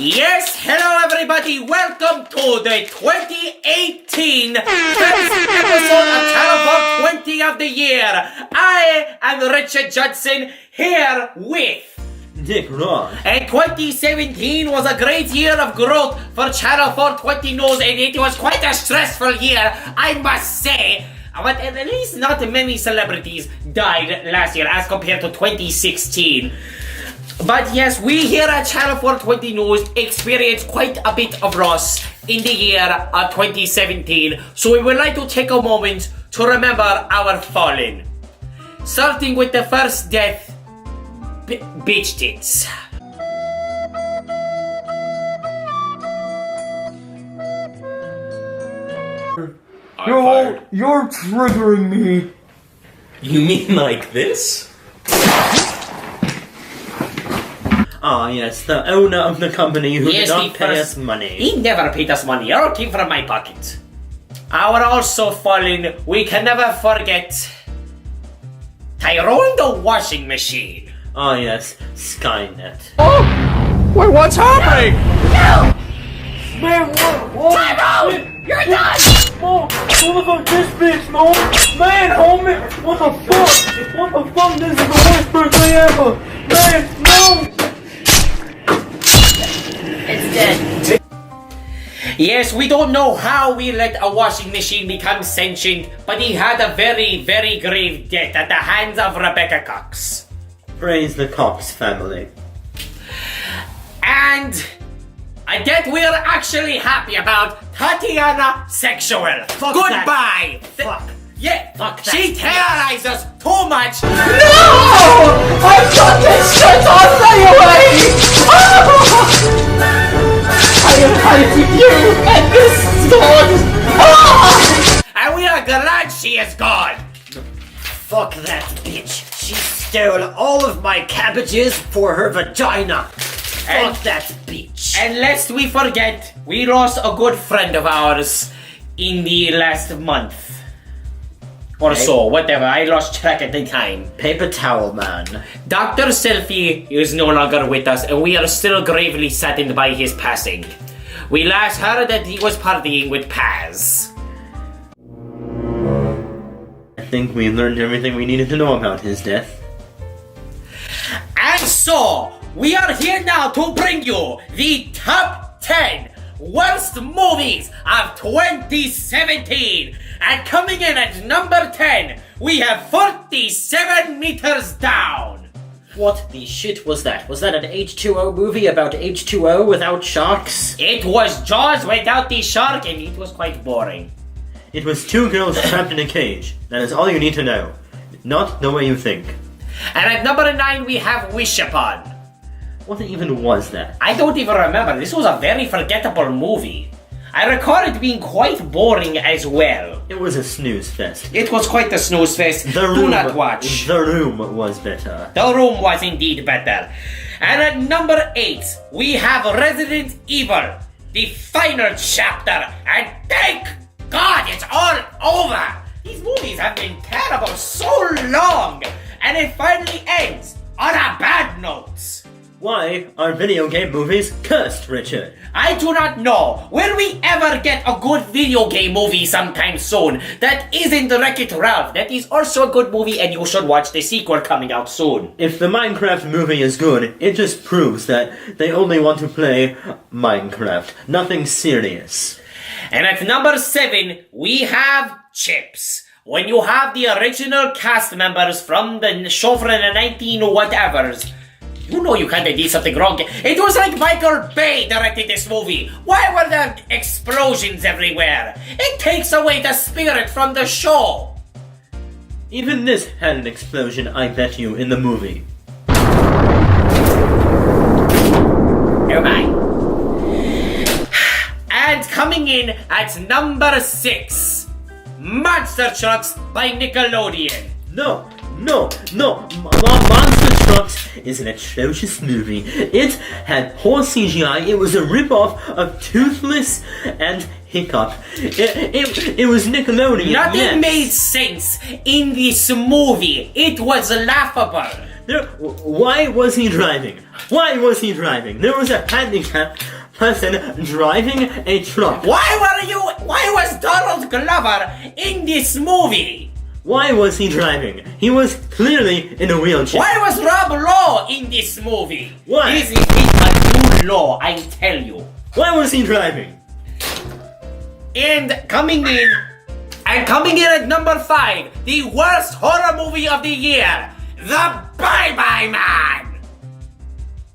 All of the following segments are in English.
Yes, hello everybody, welcome to the 2018 first episode of Channel 420 of the year. I am Richard Judson, here with Nick Ross. And 2017 was a great year of growth for Channel 420 News, and it was quite a stressful year, I must say. But at least not many celebrities died last year as compared to 2016. But yes, we here at Channel 420 News experienced quite a bit of loss in the year of 2017. So we would like to take a moment to remember our fallen. Starting with the first death, Beach Tits. You're triggering me. You mean like this? Ah, yes, the owner of the company who Yes, did not the pay first- us money. He never paid us money, it all came from my pocket. Our also fallen, we can never forget Tyrone the washing machine. Ah, yes, Skynet. Oh! Wait, what's happening? No! Man, what? Tyrone! You're done! Mom, what the fuck this bitch, Mom? Man, homie, what the fuck? What the fuck? This is the worst birthday ever. Man, no! It's dead. Yes, we don't know how we let a washing machine become sentient, but he had a very, very grave death at the hands of Rebecca Cox. Praise the Cox family. And a death we're actually happy about, Tatiana Sexual. Fuck Goodbye. that. Fuck. Yeah, Fuck that. she terrorized us too much. No! I got this shit off right away! I am fighting you, and this is gone! And we are glad she is gone. Fuck that bitch. She stole all of my cabbages for her vagina. And- Fuck that bitch. And lest we forget, we lost a good friend of ours in the last month. Or so, whatever, I lost track at the time. Paper towel man. Dr. Selfie is no longer with us, and we are still gravely saddened by his passing. We last heard that he was partying with Paz. I think we learned everything we needed to know about his death. And so, we are here now to bring you the top 10 worst movies of 2017. And coming in at number 10, we have 47 Meters Down. What the shit was that? Was that an H2O movie about H2O without sharks? It was Jaws without the shark, and it was quite boring. It was two girls trapped in a cage. That is all you need to know. Not the way you think. And at number 9, we have Wish Upon. What even was that? I don't even remember. This was a very forgettable movie. I recall it being quite boring as well. It was a snooze fest. It was quite a snooze fest. Do not watch. The Room was better. The Room was indeed better. And at number 8, we have Resident Evil, the final chapter. And thank God it's all over. These movies have been terrible so long. And it finally ends on a bad note. Why are video game movies cursed, Richard? I do not know. Will we ever get a good video game movie sometime soon that isn't Wreck-It Ralph? That is also a good movie, and you should watch the sequel coming out soon. If the Minecraft movie is good, it just proves that they only want to play Minecraft. Nothing serious. And at number 7, we have Chips. When you have the original cast members from the show from the 19 whatevers, you know you kinda did something wrong. It was like Michael Bay directed this movie. Why were there explosions everywhere? It takes away the spirit from the show. Even this had an explosion, I bet you, in the movie. Oh my. And coming in at number 6, Monster Trucks by Nickelodeon. No! Monster Trucks is an atrocious movie. It had poor CGI, it was a rip-off of Toothless and Hiccup. It was Nickelodeon. Nothing yes. made sense in this movie. It was laughable. Why was he driving? Why was he driving? There was a handicapped person driving a truck. Why was Donald Glover in this movie? Why was he driving? He was clearly in a wheelchair. Why was Rob Lowe in this movie? Why? This is a new law, I tell you. Why was he driving? And coming in at number 5, the worst horror movie of the year, The Bye Bye Man.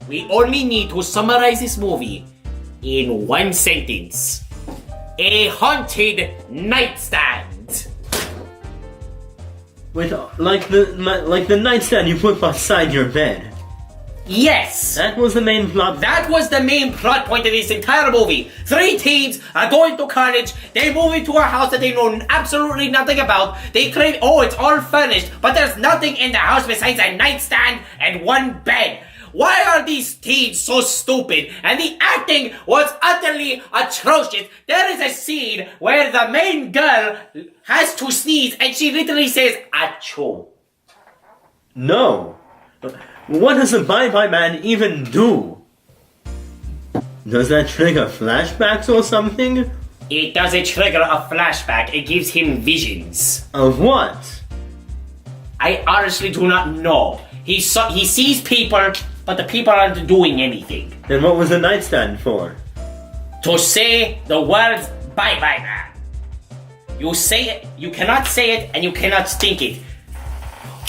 We only need to summarize this movie in one sentence. A haunted nightstand. With like the nightstand you put beside your bed. Yes. That was the main plot. That was the main plot point of this entire movie. 3 teens are going to college. They move into a house that they know absolutely nothing about. They claim, oh, it's all furnished, but there's nothing in the house besides a nightstand and one bed. Why are these teens so stupid? And the acting was utterly atrocious. There is a scene where the main girl has to sneeze and she literally says, achoo. No. What does the Bye Bye Man even do? Does that trigger flashbacks or something? It doesn't trigger a flashback. It gives him visions. Of what? I honestly do not know. He sees people, but the people aren't doing anything. Then what was the nightstand for? To say the words Bye Bye Man. You say it, you cannot say it, and you cannot think it.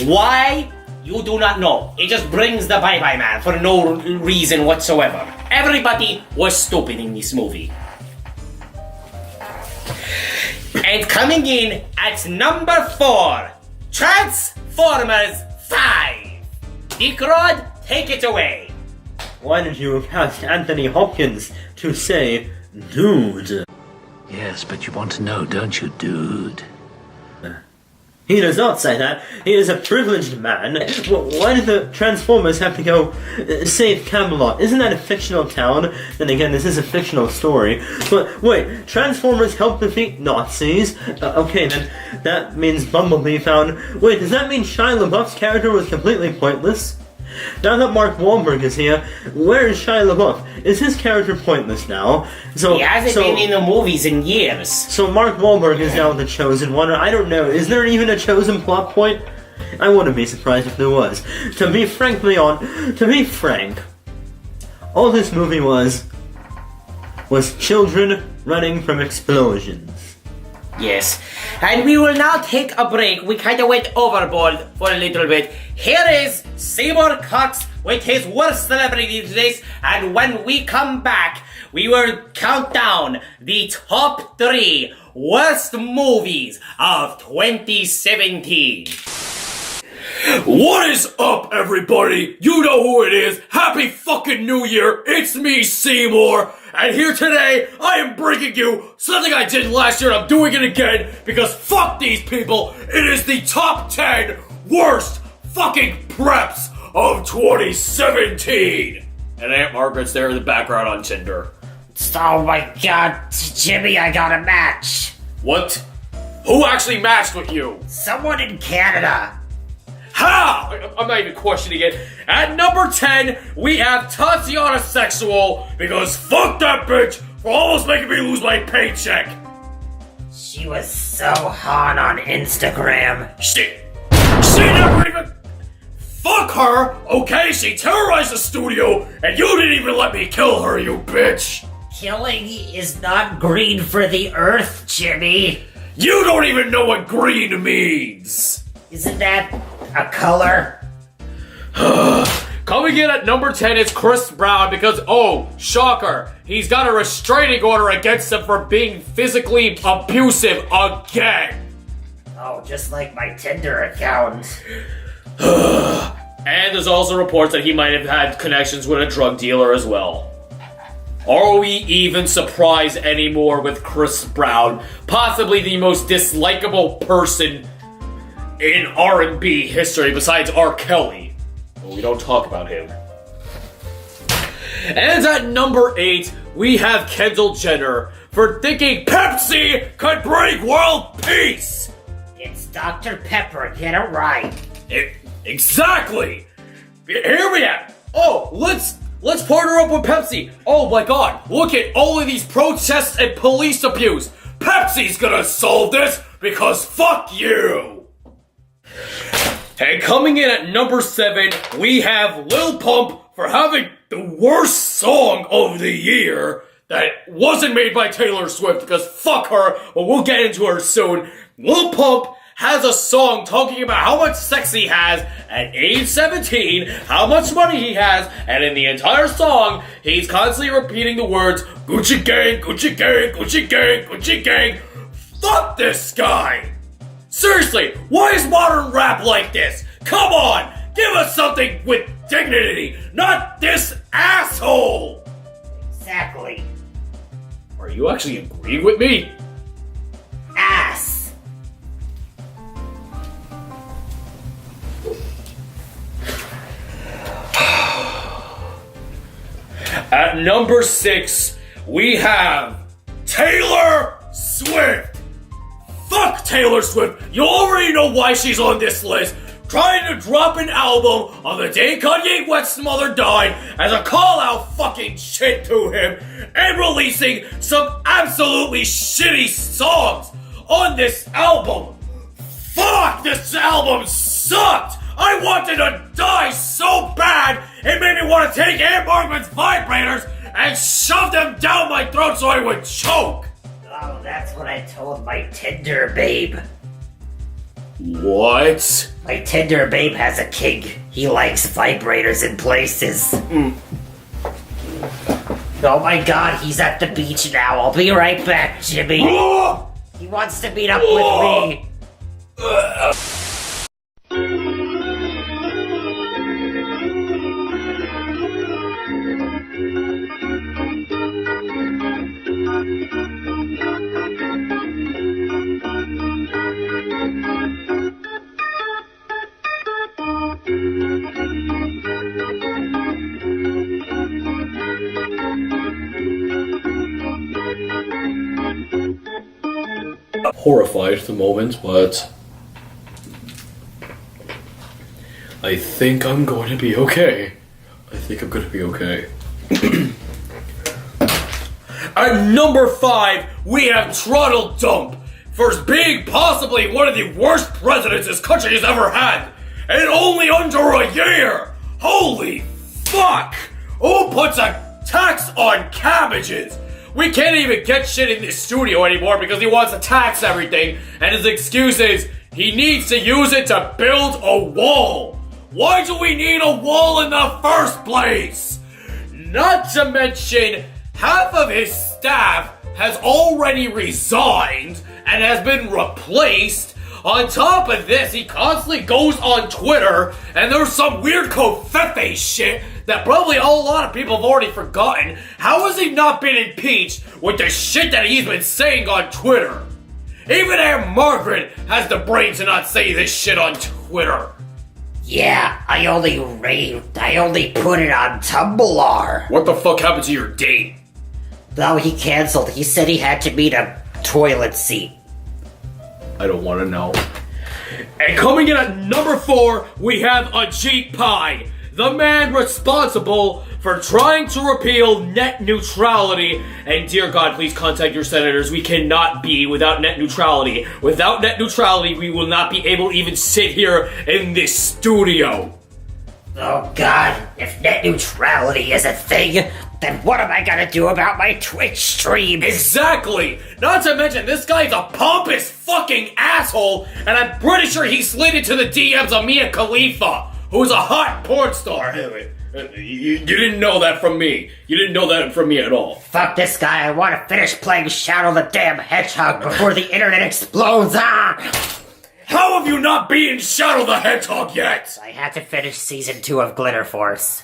Why? You do not know. It just brings the Bye Bye Man for no reason whatsoever. Everybody was stupid in this movie. And coming in at number 4, Transformers 5. Dick Rod, take it away. Why did you cast Anthony Hopkins to say, dude? Yes, but you want to know, don't you, dude? He does not say that. He is a privileged man. Why did the Transformers have to go save Camelot? Isn't that a fictional town? Then again, this is a fictional story. But wait, Transformers helped defeat Nazis? Okay, then that means Bumblebee found... Wait, does that mean Shia LaBeouf's character was completely pointless? Now that Mark Wahlberg is here, where is Shia LaBeouf? Is his character pointless now? He hasn't been in the movies in years. So Mark Wahlberg is now the chosen one. I don't know. Is there even a chosen plot point? I wouldn't be surprised if there was. To be frank, all this movie was children running from explosions. Yes. And we will now take a break. We kind of went overboard for a little bit. Here is Seymour Cox with his worst celebrity list. And when we come back, we will count down the top 3 worst movies of 2017. What is up, everybody? You know who it is. Happy fucking New Year. It's me, Seymour. And here today, I am bringing you something I did last year and I'm doing it again because fuck these people. It is the top 10 worst fucking preps of 2017. And Aunt Margaret's there in the background on Tinder. Oh my god, Jimmy, I got a match. What? Who actually matched with you? Someone in Canada. Ha! I'm not even questioning it. At number 10, we have Tatiana Sexual, because fuck that bitch for almost making me lose my paycheck. She was so hot on Instagram. She never even... Fuck her, okay? She terrorized the studio, and you didn't even let me kill her, you bitch. Killing is not green for the earth, Jimmy. You don't even know what green means. Isn't that a color? Coming in at number 10 is Chris Brown because, oh, shocker, he's got a restraining order against him for being physically abusive again. Oh, just like my Tinder account. And there's also reports that he might have had connections with a drug dealer as well. Are we even surprised anymore with Chris Brown? Possibly the most dislikable person in R&B history besides R. Kelly. But we don't talk about him. And at number 8, we have Kendall Jenner for thinking Pepsi could bring world peace. It's Dr. Pepper, get it right. Exactly! Here we have. Oh, let's partner up with Pepsi. Oh my God, look at all of these protests and police abuse. Pepsi's gonna solve this because fuck you. And coming in at number 7, we have Lil Pump for having the worst song of the year that wasn't made by Taylor Swift, because fuck her, but we'll get into her soon. Lil Pump has a song talking about how much sex he has at age 17, how much money he has, and in the entire song, he's constantly repeating the words, Gucci gang, Gucci gang, Gucci gang, Gucci gang. Fuck this guy! Seriously, why is modern rap like this? Come on, give us something with dignity, not this asshole! Exactly. Are you actually agreeing with me? Ass. At number 6, we have Taylor Swift. Fuck Taylor Swift. You already know why she's on this list. Trying to drop an album on the day Kanye West's mother died as a call-out fucking shit to him, and releasing some absolutely shitty songs on this album. Fuck, this album sucked. I wanted to die so bad, it made me want to take Aunt Margaret's vibrators and shove them down my throat so I would choke. Oh, that's what I told my Tinder babe. What? My Tinder babe has a kink. He likes vibrators in places. Oh my God, he's at the beach now. I'll be right back, Jimmy. He wants to meet up with me. Horrified at the moment, but I think I'm going to be okay. At number 5, we have Trottle Dump for being possibly one of the worst presidents this country has ever had, and only under a year. Holy fuck! Who puts a tax on cabbages? We can't even get shit in this studio anymore because he wants to tax everything, and his excuse is he needs to use it to build a wall. Why do we need a wall in the first place? Not to mention, half of his staff has already resigned and has been replaced. On top of this, he constantly goes on Twitter, and there's some weird Covfefe shit that probably a lot of people have already forgotten. How has he not been impeached with the shit that he's been saying on Twitter? Even Aunt Margaret has the brain to not say this shit on Twitter. Yeah, I only put it on Tumblr. What the fuck happened to your date? No, he canceled. He said he had to meet a toilet seat. I don't want to know. And coming in at number 4, we have Ajit Pai, the man responsible for trying to repeal net neutrality. And dear God, please contact your senators. We cannot be without net neutrality. Without net neutrality, we will not be able to even sit here in this studio. Oh God, if net neutrality is a thing, then what am I gonna do about my Twitch streams? Exactly! Not to mention, this guy's a pompous fucking asshole, and I'm pretty sure he slid into the DMs of Mia Khalifa, who's a hot porn star. You didn't know that from me. You didn't know that from me at all. Fuck this guy, I wanna finish playing Shadow the Damn Hedgehog before the internet explodes, How have you not beaten Shadow the Hedgehog yet? I had to finish Season 2 of Glitter Force.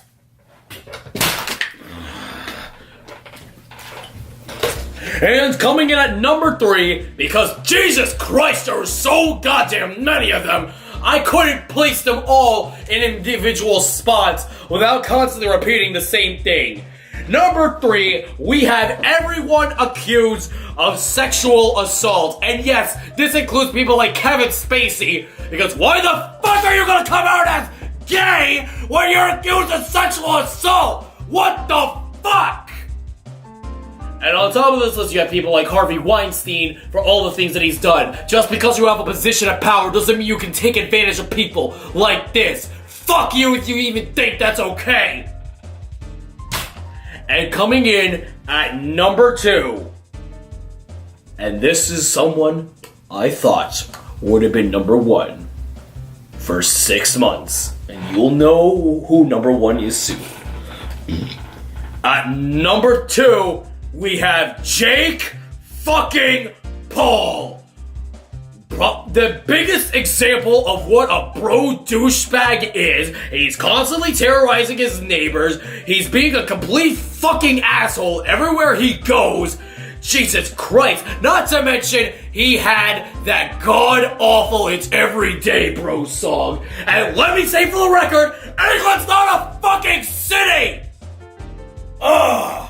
And coming in at number 3, because Jesus Christ, there were so goddamn many of them, I couldn't place them all in individual spots without constantly repeating the same thing. Number 3, we have everyone accused of sexual assault. And yes, this includes people like Kevin Spacey, because why the fuck are you gonna come out as gay when you're accused of sexual assault? What the fuck? And on top of this list, you have people like Harvey Weinstein for all the things that he's done. Just because you have a position of power doesn't mean you can take advantage of people like this. Fuck you if you even think that's okay. And coming in at number 2, and this is someone I thought would have been number 1 for 6 months. And you'll know who number 1 is soon. At number 2, we have Jake fucking Paul. The biggest example of what a bro douchebag is. He's constantly terrorizing his neighbors. He's being a complete fucking asshole everywhere he goes. Jesus Christ. Not to mention, he had that god-awful It's Everyday Bro song. And let me say for the record, England's not a fucking city! Ugh.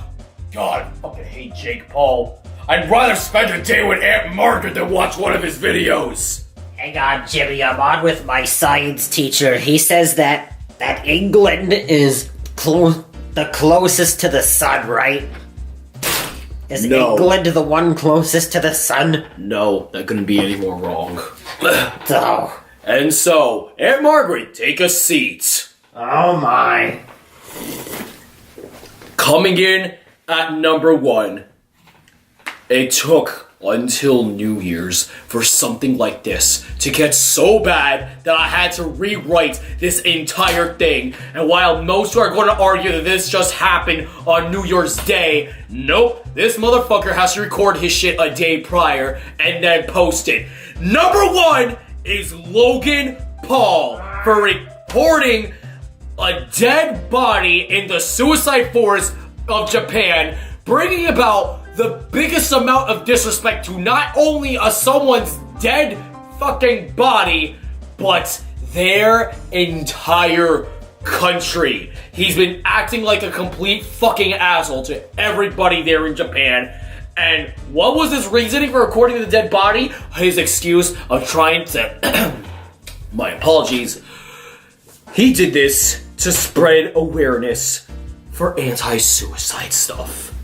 God, I fucking hate Jake Paul. I'd rather spend a day with Aunt Margaret than watch one of his videos. Hang on, Jimmy, I'm on with my science teacher. He says that England is the closest to the sun, right? Is No. England the one closest to the sun? No, that couldn't be any more wrong. Oh. And so, Aunt Margaret, take a seat. Oh my. Coming in at number 1, it took until New Year's for something like this to get so bad that I had to rewrite this entire thing. And while most are going to argue that this just happened on New Year's Day, nope, this motherfucker has to record his shit a day prior and then post it. Number 1 is Logan Paul for reporting a dead body in the suicide forest of Japan, bringing about the biggest amount of disrespect to not only someone's dead fucking body, but their entire country. He's been acting like a complete fucking asshole to everybody there in Japan. And what was his reasoning for recording the dead body? His excuse of trying to... my apologies. He did this to spread awareness for anti-suicide stuff.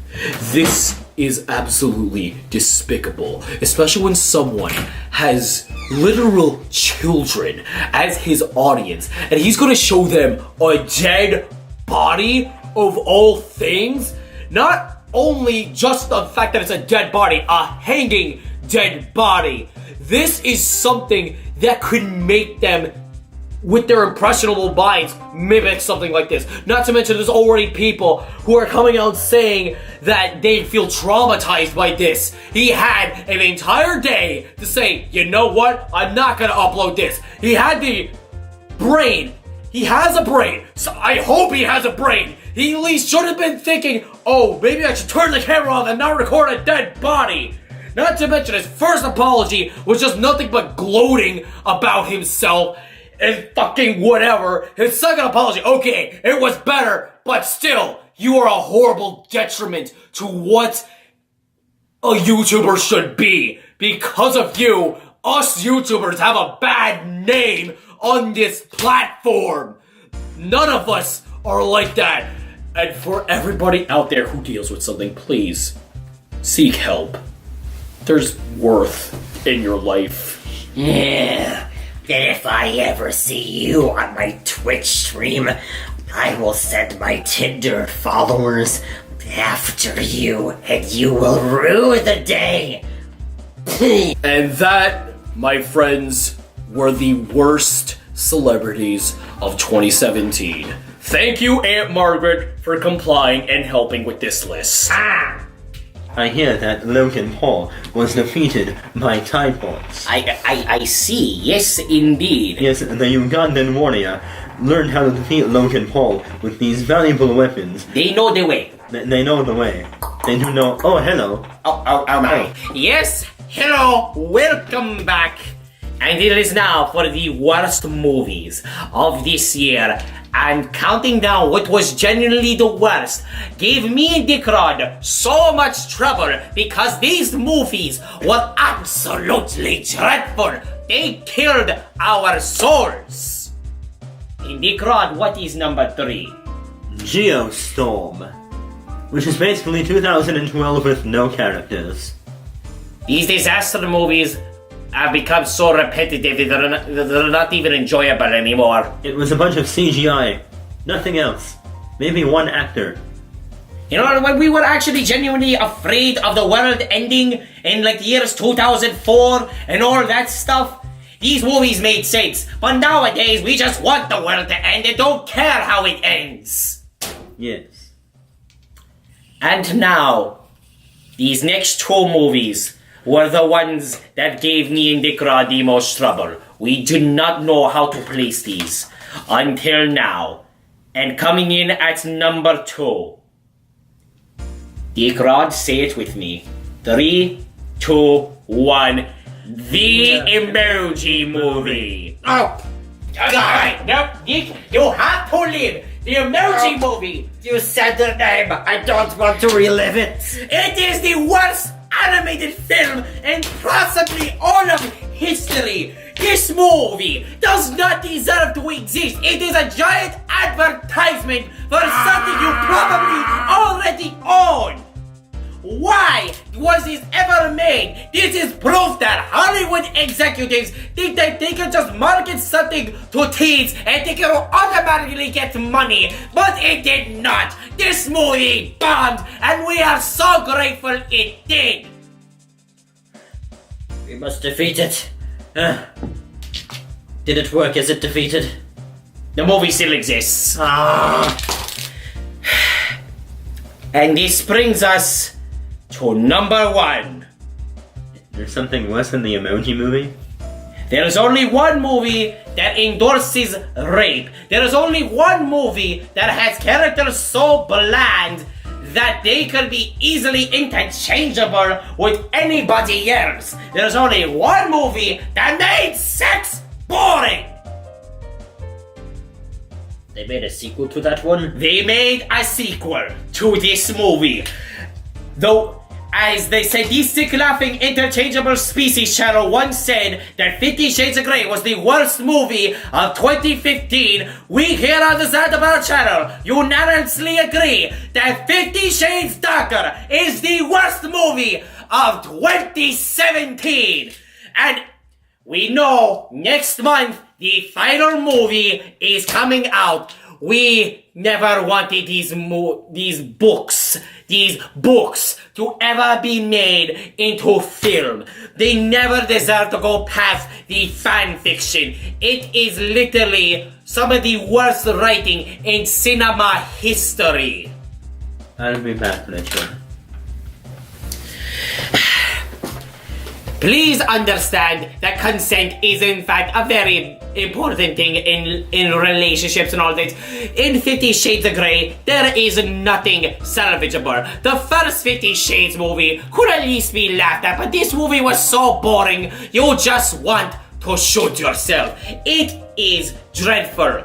This is absolutely despicable, especially when someone has literal children as his audience, and he's gonna show them a dead body of all things. Not only just the fact that it's a dead body, a hanging dead body. This is something that could make them, with their impressionable minds, mimic something like this. Not to mention there's already people who are coming out saying that they feel traumatized by this. He had an entire day to say, you know what, I'm not gonna upload this. He had the brain. He has a brain. So I hope he has a brain. He at least should have been thinking, oh, maybe I should turn the camera off and not record a dead body. Not to mention his first apology was just nothing but gloating about himself and fucking whatever. His second apology, okay, it was better, but still, you are a horrible detriment to what a YouTuber should be. Because of you, us YouTubers have a bad name on this platform. None of us are like that. And for everybody out there who deals with something, please, seek help. There's worth in your life. Yeah. And if I ever see you on my Twitch stream, I will send my Tinder followers after you, and you will rue the day. And that, my friends, were the worst celebrities of 2017. Thank you, Aunt Margaret, for complying and helping with this list. I hear that Logan Paul was defeated by typhoons. I see. Yes, indeed. Yes, the Ugandan warrior learned how to defeat Logan Paul with these valuable weapons. They know the way. They know the way. They do know. Oh, hello. Oh my. Yes, hello, welcome back. And it is now for the worst movies of this year. And counting down what was genuinely the worst gave me and Dick Rod so much trouble because these movies were absolutely dreadful. They killed our souls. Dick Rod, what is number 3? Geostorm, which is basically 2012 with no characters. These disaster movies have become so repetitive that they're not even enjoyable anymore. It was a bunch of CGI, nothing else. Maybe one actor. You know, when we were actually genuinely afraid of the world ending in like the years 2004 and all that stuff, these movies made sense. But nowadays, we just want the world to end and don't care how it ends. Yes. And now, these next 2 movies were the ones that gave me and Dick Rod the most trouble. We do not know how to place these until now. And coming in at number 2. Dick Rod, say it with me. 3, 2, 1. The Emoji Movie. Oh, God. No, Dick, you have to live. The Emoji Movie. You said the name. I don't want to relive it. It is the worst animated film in possibly all of history. This movie does not deserve to exist. It is a giant advertisement for something you probably already own. Why was this ever made? This is proof that Hollywood executives think that they can just market something to teens and they can automatically get money, but it did not. This movie bombed, and we are so grateful it did. We must defeat it. Did it work? Is it defeated? The movie still exists. And this brings us to number 1. There's something worse than the Emoji Movie? There is only one movie that endorses rape. There is only one movie that has characters so bland that they could be easily interchangeable with anybody else. There's only one movie that made sex boring. They made a sequel to that one? They made a sequel to this movie. Though, as the sadistic laughing interchangeable species channel once said that 50 Shades of Grey was the worst movie of 2015, we here on the Zaandarbrow channel unanimously agree that 50 Shades Darker is the worst movie of 2017. And we know next month the final movie is coming out. We never wanted these books to ever be made into film. They never deserve to go past the fan fiction. It is literally some of the worst writing in cinema history. I'll be back, Richard. Please understand that consent is in fact a very important thing in relationships and all that. In 50 Shades of Grey, there is nothing salvageable. The first 50 Shades movie could at least be laughed at, but this movie was so boring, you just want to shoot yourself. It is dreadful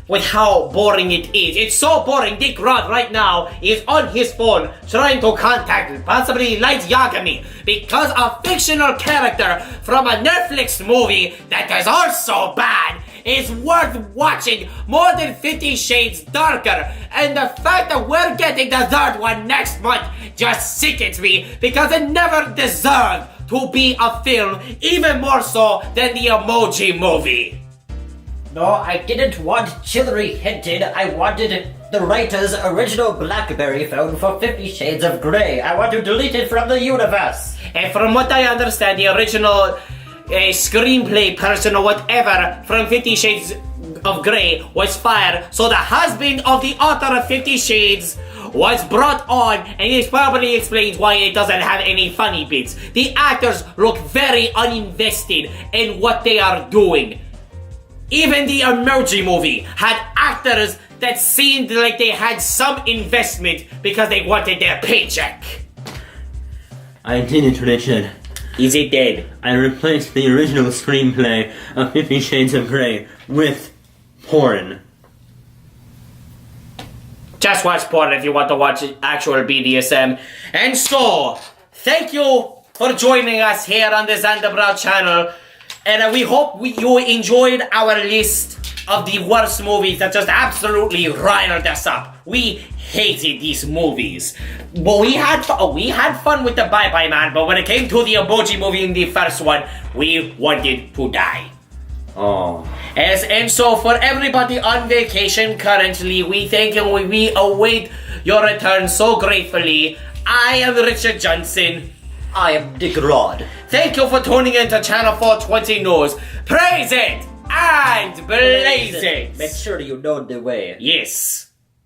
with how boring it is. It's so boring, Dick Rod right now is on his phone trying to contact possibly Light Yagami because a fictional character from a Netflix movie that is also bad is worth watching more than 50 Shades Darker. And the fact that we're getting the third one next month just sickens me because it never deserved to be a film, even more so than the Emoji Movie. No, I didn't want Chillery hinted. I wanted the writer's original BlackBerry phone for 50 Shades of Grey. I want to delete it from the universe. And from what I understand, the original screenplay person or whatever from 50 Shades of Grey was fired, so the husband of the author of 50 Shades was brought on, and it probably explains why it doesn't have any funny bits. The actors look very uninvested in what they are doing. Even the Emoji Movie had actors that seemed like they had some investment because they wanted their paycheck. I did it, Richard. Is it dead? I replaced the original screenplay of 50 Shades of Grey with porn. Just watch porn if you want to watch actual BDSM. And so, thank you for joining us here on the Zaandarbrow channel. And we hope you enjoyed our list of the worst movies that just absolutely riled us up. We hated these movies. But we had fun with the Bye Bye Man, but when it came to the Emoji Movie in the first one, we wanted to die. Oh. And so for everybody on vacation currently, we thank and we await your return so gratefully. I am Richard Johnson. I am Dick Rod. Thank you for tuning in to Channel 420 News. Praise it and blaze it. Make sure you know the way. Yes.